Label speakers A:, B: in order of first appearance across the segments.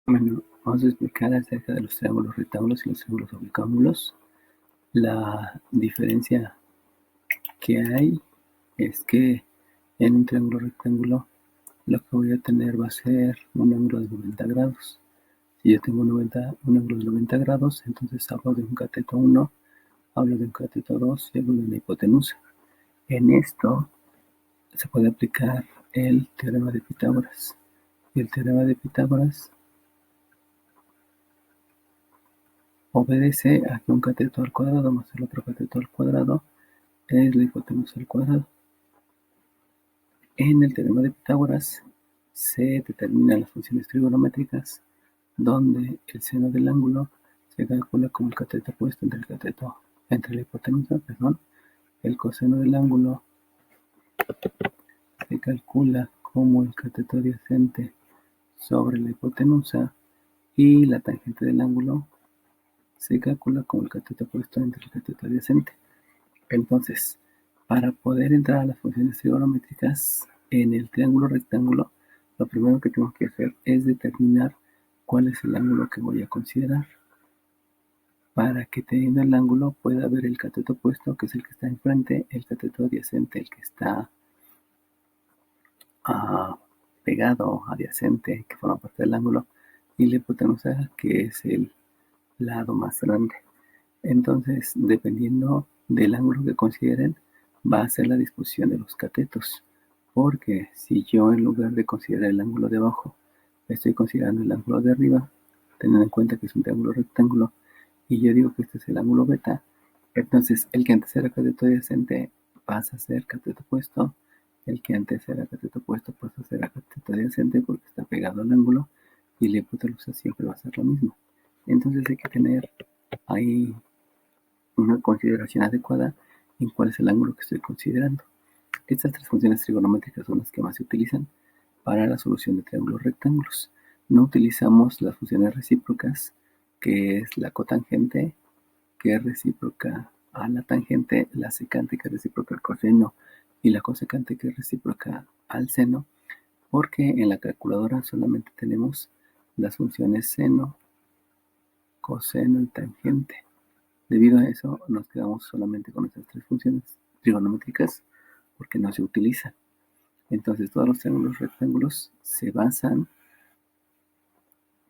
A: Bueno, vamos a explicar acerca de los triángulos rectángulos y los triángulos oblicuángulos. La diferencia que hay es que en un triángulo rectángulo lo que voy a tener va a ser un ángulo de 90 grados. Si yo tengo un ángulo de 90 grados, entonces hablo de un cateto 1, hablo de un cateto 2 y hablo de una hipotenusa. En esto se puede aplicar el teorema de Pitágoras. El teorema de Pitágoras obedece a que un cateto al cuadrado más el otro cateto al cuadrado es la hipotenusa al cuadrado. En el teorema de Pitágoras se determinan las funciones trigonométricas donde el seno del ángulo se calcula como el cateto opuesto entre la hipotenusa, el coseno del ángulo se calcula como el cateto adyacente sobre la hipotenusa y la tangente del ángulo se calcula como el cateto opuesto entre el cateto adyacente. Entonces, para poder entrar a las funciones trigonométricas en el triángulo rectángulo, lo primero que tengo que hacer es determinar cuál es el ángulo que voy a considerar. Para que teniendo el ángulo pueda ver el cateto opuesto, que es el que está enfrente, el cateto adyacente, el que está pegado, adyacente, que forma parte del ángulo, y la hipotenusa, que es el lado más grande. Entonces, dependiendo del ángulo que consideren, va a ser la disposición de los catetos. Porque si yo, en lugar de considerar el ángulo de abajo, estoy considerando el ángulo de arriba, teniendo en cuenta que es un triángulo rectángulo, y yo digo que este es el ángulo beta, entonces el que antes era cateto adyacente pasa a ser cateto opuesto, el que antes era cateto opuesto pasa a ser cateto adyacente porque está pegado al ángulo, y la hipotenusa siempre va a ser lo mismo. Entonces hay que tener ahí una consideración adecuada en cuál es el ángulo que estoy considerando. Estas tres funciones trigonométricas son las que más se utilizan para la solución de triángulos rectángulos. No utilizamos las funciones recíprocas, que es la cotangente, que es recíproca a la tangente, la secante, que es recíproca al coseno, y la cosecante, que es recíproca al seno, porque en la calculadora solamente tenemos las funciones seno, coseno y tangente. Debido a eso, nos quedamos solamente con estas tres funciones trigonométricas porque no se utilizan. Entonces, todos los triángulos rectángulos se basan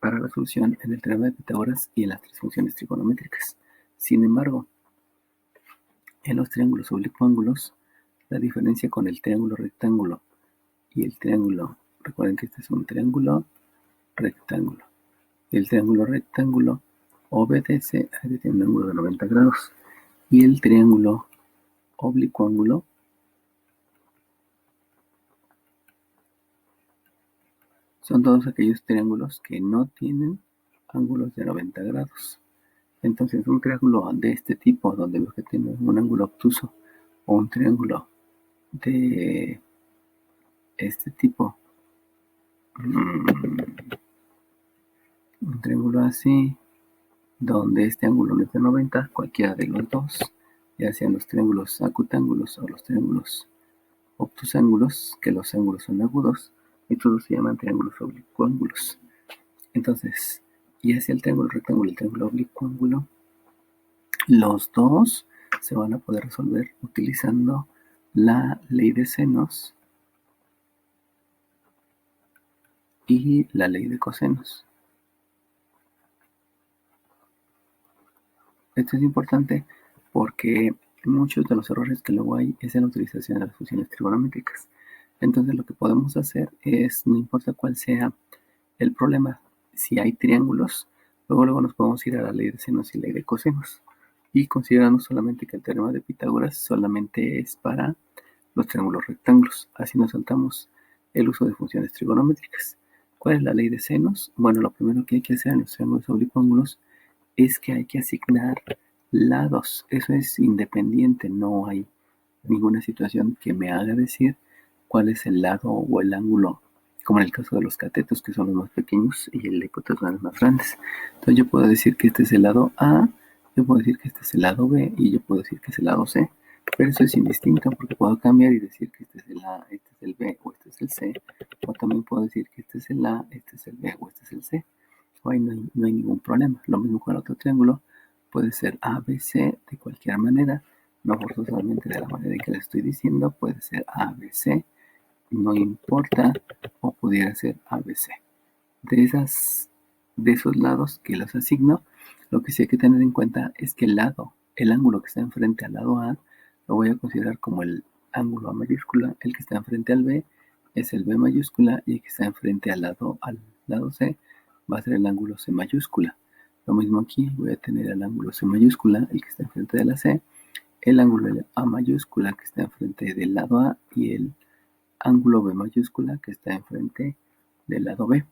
A: para la solución en el teorema de Pitágoras y en las tres funciones trigonométricas. Sin embargo, en los triángulos oblicuángulos, la diferencia con el triángulo rectángulo y el triángulo, recuerden que este es un triángulo rectángulo. El triángulo rectángulo obedece a que tiene un ángulo de 90 grados y el triángulo oblicuángulo son todos aquellos triángulos que no tienen ángulos de 90 grados. Entonces, un triángulo de este tipo, donde veo que tiene un ángulo obtuso, o un triángulo de este tipo, un triángulo así, donde este ángulo no es de 90, cualquiera de los dos, ya sean los triángulos acutángulos o los triángulos obtusángulos, que los ángulos son agudos, y todos se llaman triángulos oblicuángulos. Entonces, ya sea el triángulo rectángulo y el triángulo oblicuángulo, los dos se van a poder resolver utilizando la ley de senos y la ley de cosenos. Esto es importante porque muchos de los errores que luego hay es en la utilización de las funciones trigonométricas. Entonces lo que podemos hacer es, no importa cuál sea el problema, si hay triángulos, luego nos podemos ir a la ley de senos y ley de cosenos. Y considerando solamente que el teorema de Pitágoras solamente es para los triángulos rectángulos. Así nos saltamos el uso de funciones trigonométricas. ¿Cuál es la ley de senos? Bueno, lo primero que hay que hacer en los triángulos oblicuángulos es que hay que asignar lados. Eso es independiente, no hay ninguna situación que me haga decir cuál es el lado o el ángulo, como en el caso de los catetos, que son los más pequeños, y el hipotenusa los más grandes. Entonces yo puedo decir que este es el lado A, yo puedo decir que este es el lado B, y yo puedo decir que es el lado C. Pero eso es indistinto porque puedo cambiar y decir que este es el A, este es el B o este es el C. O también puedo decir que este es el A, este es el B o este es el C. ahí no hay ningún problema. Lo mismo con el otro triángulo, puede ser ABC de cualquier manera, no forzosamente de la manera en que les estoy diciendo, puede ser ABC, no importa, o pudiera ser ABC. De esos lados que los asigno, lo que sí hay que tener en cuenta es que el ángulo que está enfrente al lado A, lo voy a considerar como el ángulo A mayúscula, el que está enfrente al B es el B mayúscula y el que está enfrente al lado C va a ser el ángulo C mayúscula. Lo mismo aquí, voy a tener el ángulo C mayúscula, el que está enfrente de la C, el ángulo A mayúscula que está enfrente del lado A y el ángulo B mayúscula que está enfrente del lado B.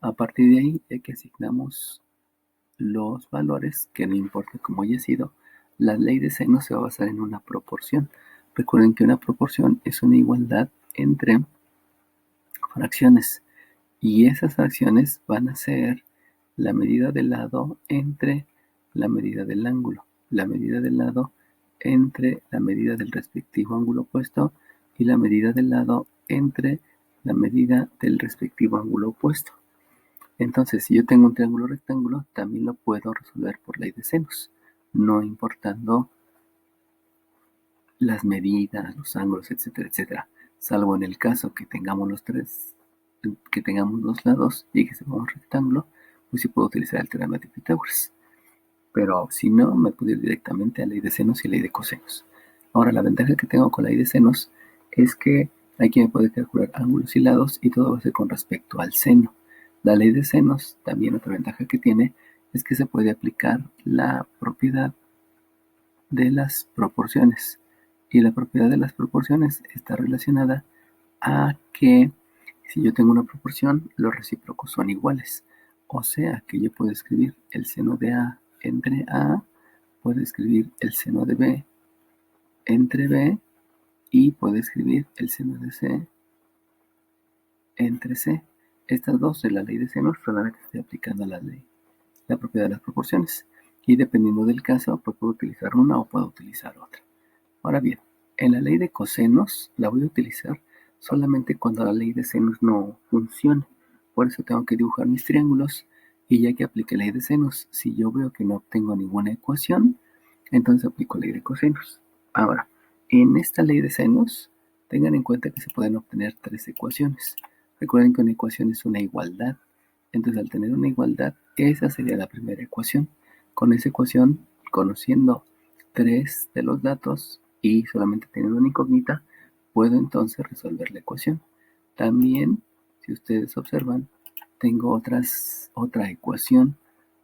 A: A partir de ahí, ya que asignamos los valores, que no importa cómo haya sido, la ley de seno se va a basar en una proporción. Recuerden que una proporción es una igualdad entre fracciones y esas fracciones van a ser la medida del lado entre la medida del ángulo, la medida del lado entre la medida del respectivo ángulo opuesto y la medida del lado entre la medida del respectivo ángulo opuesto. Entonces, si yo tengo un triángulo rectángulo, también lo puedo resolver por ley de senos, no importando las medidas, los ángulos, etcétera, etcétera. Salvo en el caso que tengamos que tengamos dos lados y que sea un rectángulo, pues sí puedo utilizar el teorema de Pitágoras. Pero si no, me puedo ir directamente a ley de senos y ley de cosenos. Ahora, la ventaja que tengo con la ley de senos es que aquí me puede calcular ángulos y lados y todo va a ser con respecto al seno. La ley de senos, también otra ventaja que tiene, es que se puede aplicar la propiedad de las proporciones. Y la propiedad de las proporciones está relacionada a que si yo tengo una proporción, los recíprocos son iguales. O sea que yo puedo escribir el seno de A entre A, puedo escribir el seno de B entre B y puedo escribir el seno de C entre C. Estas dos de la ley de senos solamente estoy aplicando la propiedad de las proporciones. Y dependiendo del caso, pues puedo utilizar una o puedo utilizar otra. Ahora bien, en la ley de cosenos la voy a utilizar solamente cuando la ley de senos no funcione. Por eso tengo que dibujar mis triángulos y ya que aplique ley de senos, si yo veo que no obtengo ninguna ecuación, entonces aplico ley de cosenos. Ahora, en esta ley de senos, tengan en cuenta que se pueden obtener tres ecuaciones. Recuerden que una ecuación es una igualdad. Entonces, al tener una igualdad, esa sería la primera ecuación. Con esa ecuación, conociendo tres de los datos y solamente teniendo una incógnita, puedo entonces resolver la ecuación. También, si ustedes observan, tengo otra ecuación,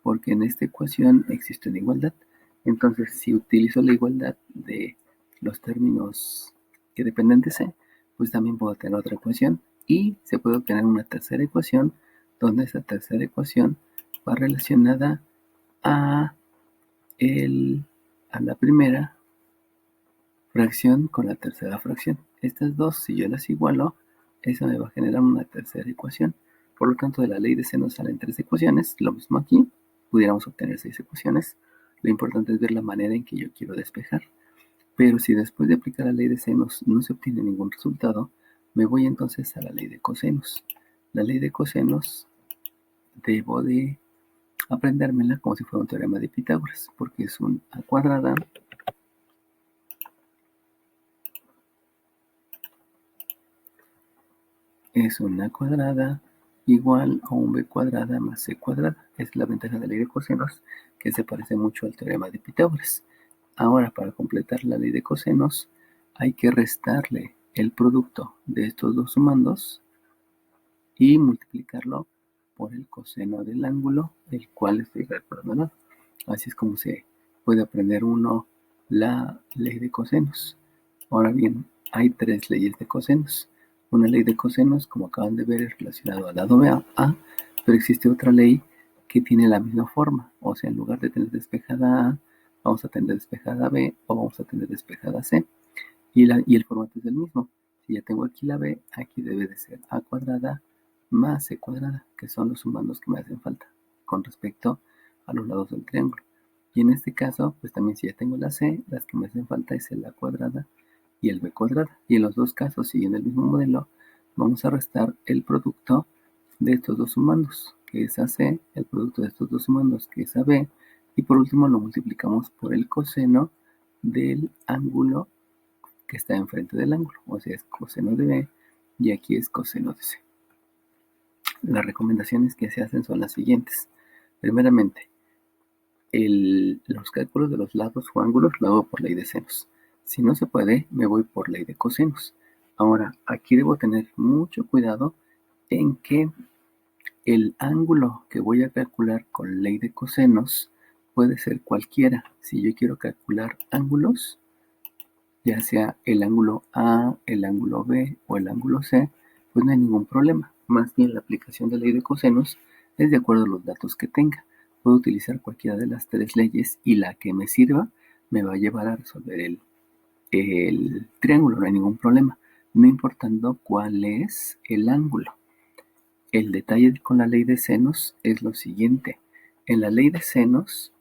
A: porque en esta ecuación existe una igualdad. Entonces, si utilizo la igualdad de los términos que dependen de C, pues también puedo tener otra ecuación y se puede obtener una tercera ecuación, donde esa tercera ecuación va relacionada a, a la primera fracción con la tercera fracción. Estas dos, si yo las igualo, eso me va a generar una tercera ecuación. Por lo tanto, de la ley de C nos salen tres ecuaciones. Lo mismo aquí, pudiéramos obtener seis ecuaciones. Lo importante es ver la manera en que yo quiero despejar. Pero si después de aplicar la ley de senos no se obtiene ningún resultado, me voy entonces a la ley de cosenos. La ley de cosenos debo de aprendérmela como si fuera un teorema de Pitágoras, porque es un A cuadrada es una cuadrada igual a un b cuadrada más c cuadrada. Es la ventaja de la ley de cosenos, que se parece mucho al teorema de Pitágoras. Ahora, para completar la ley de cosenos, hay que restarle el producto de estos dos sumandos y multiplicarlo por el coseno del ángulo, el cual estoy calculando. Así es como se puede aprender uno la ley de cosenos. Ahora bien, hay tres leyes de cosenos. Una ley de cosenos, como acaban de ver, es relacionado al lado A, pero existe otra ley que tiene la misma forma. O sea, en lugar de tener despejada A, vamos a tener despejada B o vamos a tener despejada C. Y el formato es el mismo. Si ya tengo aquí la B, aquí debe de ser A cuadrada más C cuadrada, que son los sumandos que me hacen falta con respecto a los lados del triángulo. Y en este caso, pues también si ya tengo la C, las que me hacen falta es el A cuadrada y el B cuadrada. Y en los dos casos, siguiendo el mismo modelo, vamos a restar el producto de estos dos sumandos. que es AC, el producto de estos dos sumandos, que es AB, y por último lo multiplicamos por el coseno del ángulo que está enfrente del ángulo, o sea, es coseno de B y aquí es coseno de C. Las recomendaciones que se hacen son las siguientes. Primeramente, los cálculos de los lados o ángulos lo hago por ley de senos. Si no se puede, me voy por ley de cosenos. Ahora, aquí debo tener mucho cuidado en que el ángulo que voy a calcular con ley de cosenos puede ser cualquiera. Si yo quiero calcular ángulos, ya sea el ángulo A, el ángulo B o el ángulo C, pues no hay ningún problema. Más bien la aplicación de ley de cosenos es de acuerdo a los datos que tenga. Puedo utilizar cualquiera de las tres leyes y la que me sirva me va a llevar a resolver el triángulo, no hay ningún problema, no importando cuál es el ángulo. El detalle con la ley de senos es lo siguiente. En la ley de senos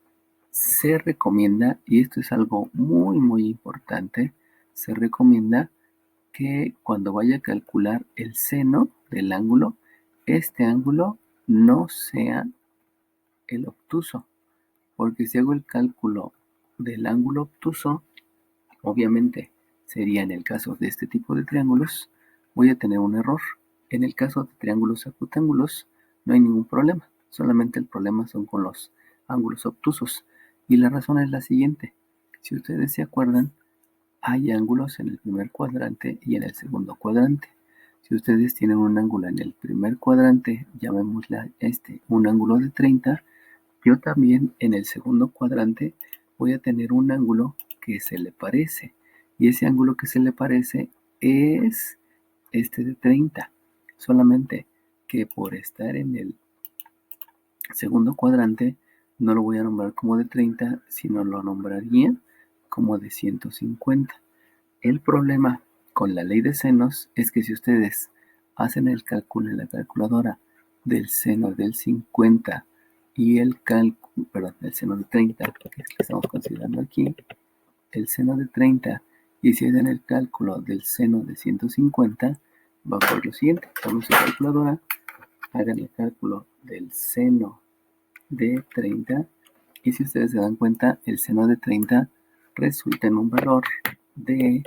A: se recomienda, y esto es algo muy muy importante, se recomienda que cuando vaya a calcular el seno del ángulo, este ángulo no sea el obtuso, porque si hago el cálculo del ángulo obtuso, obviamente sería en el caso de este tipo de triángulos, voy a tener un error. En el caso de triángulos acutángulos no hay ningún problema, solamente el problema son con los ángulos obtusos. Y la razón es la siguiente, si ustedes se acuerdan, hay ángulos en el primer cuadrante y en el segundo cuadrante. Si ustedes tienen un ángulo en el primer cuadrante, llamémosle un ángulo de 30, yo también en el segundo cuadrante voy a tener un ángulo que se le parece. Y ese ángulo que se le parece es este de 30. Solamente que por estar en el segundo cuadrante no lo voy a nombrar como de 30, sino lo nombraría como de 150. El problema con la ley de senos es que si ustedes hacen el cálculo en la calculadora del seno del 50 y el cálculo, perdón, el seno de 30, que es el que estamos considerando aquí, el seno de 30, y si hacen el cálculo del seno de 150, va por lo siguiente, tomen su calculadora, hagan el cálculo del seno de 30, y si ustedes se dan cuenta, el seno de 30 resulta en un valor de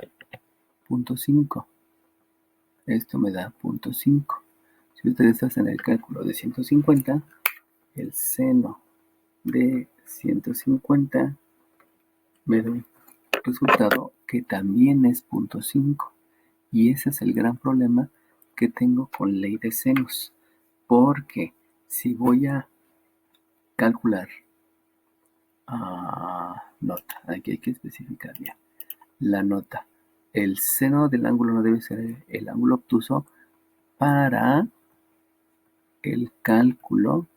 A: 0.5. Esto me da 0.5. Si ustedes hacen el cálculo de 150, el seno de 150 me da un resultado que también es 0.5. Y ese es el gran problema que tengo con ley de senos. Porque si voy a calcular nota, aquí hay que especificar bien la nota. El seno del ángulo no debe ser el ángulo obtuso para el cálculo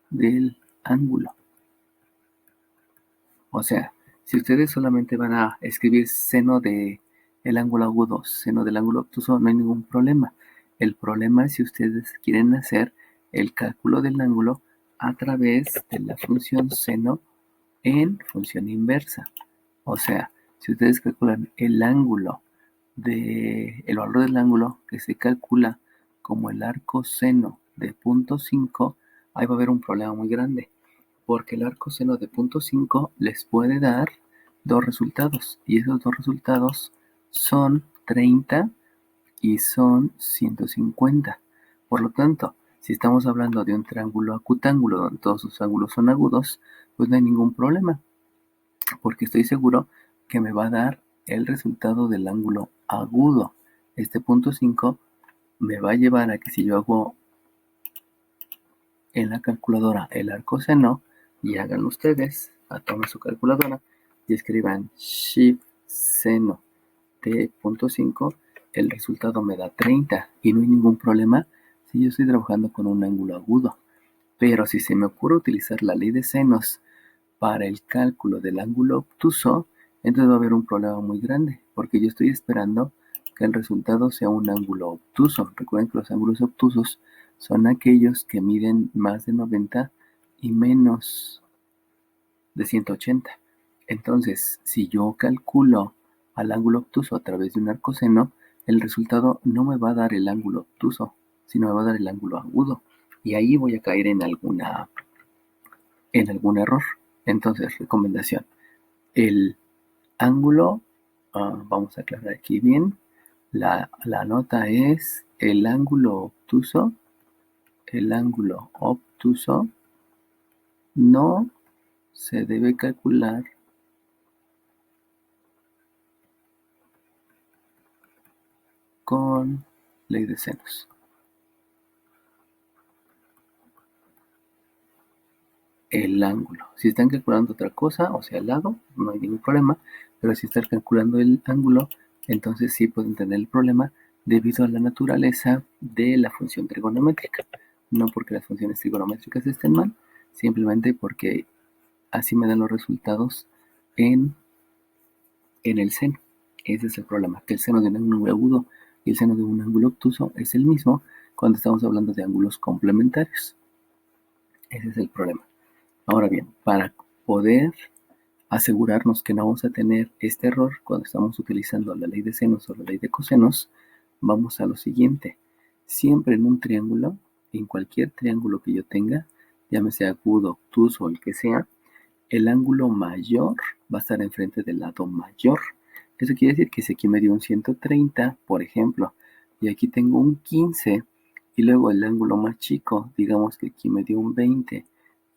A: del ángulo. O sea, si ustedes solamente van a escribir seno del ángulo agudo, seno del ángulo obtuso, no hay ningún problema. El problema es si ustedes quieren hacer el cálculo del ángulo a través de la función seno en función inversa. O sea, si ustedes calculan el valor del ángulo que se calcula como el arco seno de 0.5, ahí va a haber un problema muy grande, porque el arco seno de 0.5 les puede dar dos resultados, y esos dos resultados son 30 y son 150. Por lo tanto, si estamos hablando de un triángulo acutángulo donde todos sus ángulos son agudos, pues no hay ningún problema, porque estoy seguro que me va a dar el resultado del ángulo agudo. Este 0.5 me va a llevar a que si yo hago en la calculadora el arco seno, y hagan ustedes, tomen su calculadora y escriban shift seno de 0.5, el resultado me da 30 y no hay ningún problema si yo estoy trabajando con un ángulo agudo. Pero si se me ocurre utilizar la ley de senos para el cálculo del ángulo obtuso, entonces va a haber un problema muy grande, porque yo estoy esperando que el resultado sea un ángulo obtuso. Recuerden que los ángulos obtusos son aquellos que miden más de 90 y menos de 180. Entonces, si yo calculo al ángulo obtuso a través de un arcoseno, el resultado no me va a dar el ángulo obtuso, sino me va a dar el ángulo agudo. y ahí voy a caer en algún error. Entonces, recomendación, el ángulo, vamos a aclarar aquí bien, la nota es el ángulo obtuso no se debe calcular con ley de senos. El ángulo. Si están calculando otra cosa, o sea, el lado, no hay ningún problema, pero si están calculando el ángulo, entonces sí pueden tener el problema debido a la naturaleza de la función trigonométrica. No porque las funciones trigonométricas estén mal, simplemente porque así me dan los resultados en el seno. Ese es el problema, que el seno de un ángulo agudo y el seno de un ángulo obtuso es el mismo cuando estamos hablando de ángulos complementarios. Ese es el problema. Ahora bien, para poder asegurarnos que no vamos a tener este error cuando estamos utilizando la ley de senos o la ley de cosenos, vamos a lo siguiente. Siempre en un triángulo, en cualquier triángulo que yo tenga, llámese agudo, obtuso o el que sea, el ángulo mayor va a estar enfrente del lado mayor. Eso quiere decir que si aquí me dio un 130, por ejemplo, y aquí tengo un 15, y luego el ángulo más chico, digamos que aquí me dio un 20,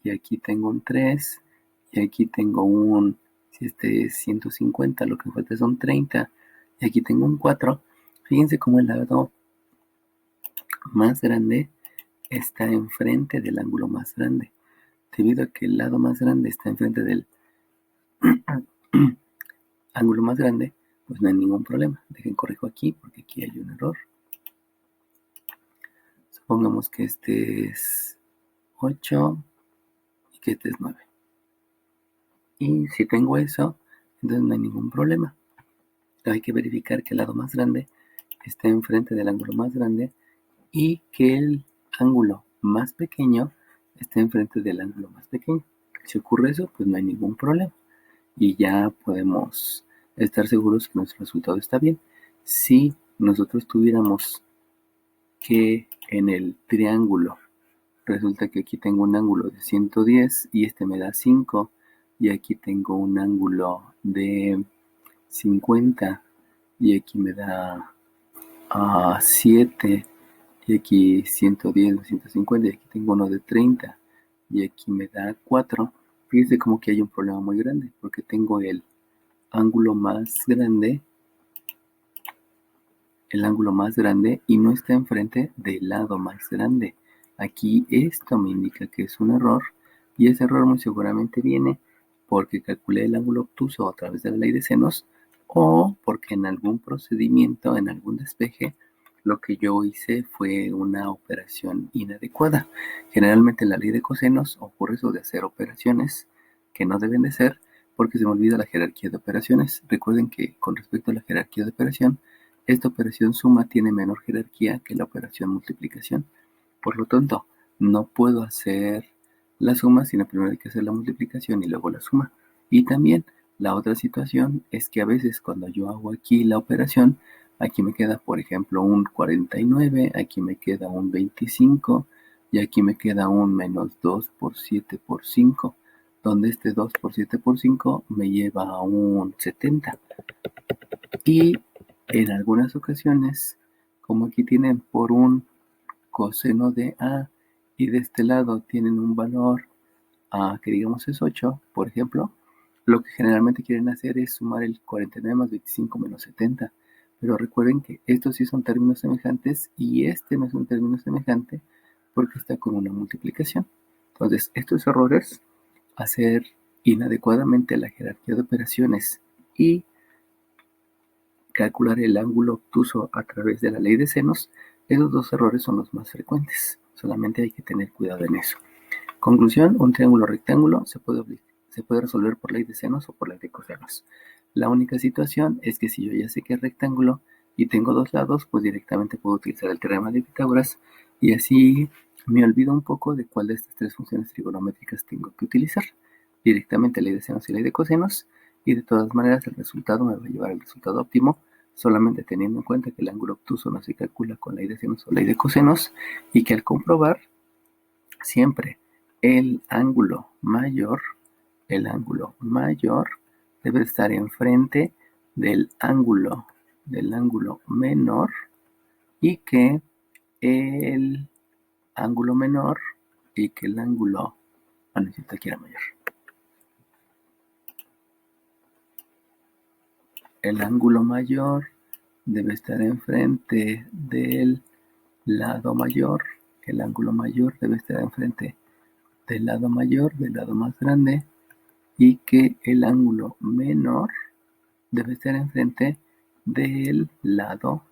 A: y aquí tengo un 3, y aquí tengo un, si este es 150, lo que falta son 30, y aquí tengo un 4. Fíjense cómo el lado más grande está enfrente del ángulo más grande. Debido a que el lado más grande está enfrente del ángulo más grande, pues no hay ningún problema. Dejen corrijo aquí porque aquí hay un error. Supongamos que este es 8 y que este es 9. Y si tengo eso, entonces no hay ningún problema. Pero hay que verificar que el lado más grande está enfrente del ángulo más grande y que el ángulo más pequeño esté enfrente del ángulo más pequeño. Si ocurre eso, pues no hay ningún problema. Y ya podemos estar seguros que nuestro resultado está bien. Si nosotros tuviéramos que en el triángulo resulta que aquí tengo un ángulo de 110 y este me da 5 y aquí tengo un ángulo de 50 y aquí me da 7 y aquí 110 o 150 y aquí tengo uno de 30 y aquí me da 4. Fíjense como que hay un problema muy grande porque tengo el ángulo más grande y no está enfrente del lado más grande. Aquí esto me indica que es un error y ese error muy seguramente viene porque calculé el ángulo obtuso a través de la ley de senos o porque en algún procedimiento, en algún despeje, lo que yo hice fue una operación inadecuada. Generalmente en la ley de cosenos ocurre eso de hacer operaciones que no deben de ser porque se me olvida la jerarquía de operaciones. Recuerden que con respecto a la jerarquía de operación, esta operación suma tiene menor jerarquía que la operación multiplicación. Por lo tanto, no puedo hacer la suma, sino primero hay que hacer la multiplicación y luego la suma. Y también la otra situación es que a veces cuando yo hago aquí la operación, aquí me queda, por ejemplo, un 49, aquí me queda un 25 y aquí me queda un menos 2 por 7 por 5, donde este 2 por 7 por 5 me lleva a un 70. Y en algunas ocasiones, como aquí tienen por un coseno de A y de este lado tienen un valor que digamos es 8, por ejemplo, lo que generalmente quieren hacer es sumar el 49 más 25 menos 70. Pero recuerden que estos sí son términos semejantes y este no es un término semejante porque está con una multiplicación. Entonces, estos errores, hacer inadecuadamente la jerarquía de operaciones y calcular el ángulo obtuso a través de la ley de senos, esos dos errores son los más frecuentes. Solamente hay que tener cuidado en eso. Conclusión, un triángulo rectángulo se puede resolver por ley de senos o por ley de cosenos. La única situación es que si yo ya sé que es rectángulo y tengo dos lados, pues directamente puedo utilizar el teorema de Pitágoras y así me olvido un poco de cuál de estas tres funciones trigonométricas tengo que utilizar. Directamente ley de senos y ley de cosenos, y de todas maneras el resultado me va a llevar al resultado óptimo, solamente teniendo en cuenta que el ángulo obtuso no se calcula con ley de senos o ley de cosenos y que al comprobar siempre el ángulo mayor debe estar enfrente del ángulo menor y que el ángulo menor y que el ángulo, necesito que era mayor. El ángulo mayor debe estar enfrente del lado mayor. El ángulo mayor debe estar enfrente del lado mayor, del lado más grande, y que el ángulo menor debe estar enfrente del lado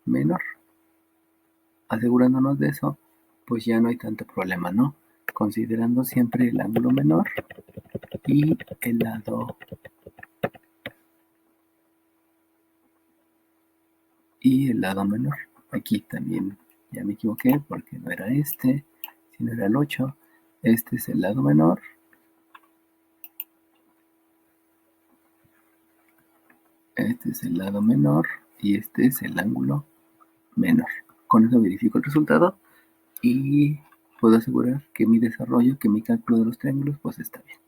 A: menor. Asegurándonos de eso, pues ya no hay tanto problema, ¿no? Considerando siempre el ángulo menor y el lado menor. Aquí también ya me equivoqué porque no era este, sino era el 8. Este es el lado menor. Este es el lado menor y este es el ángulo menor. Con eso verifico el resultado y puedo asegurar que mi desarrollo, que mi cálculo de los triángulos, pues está bien.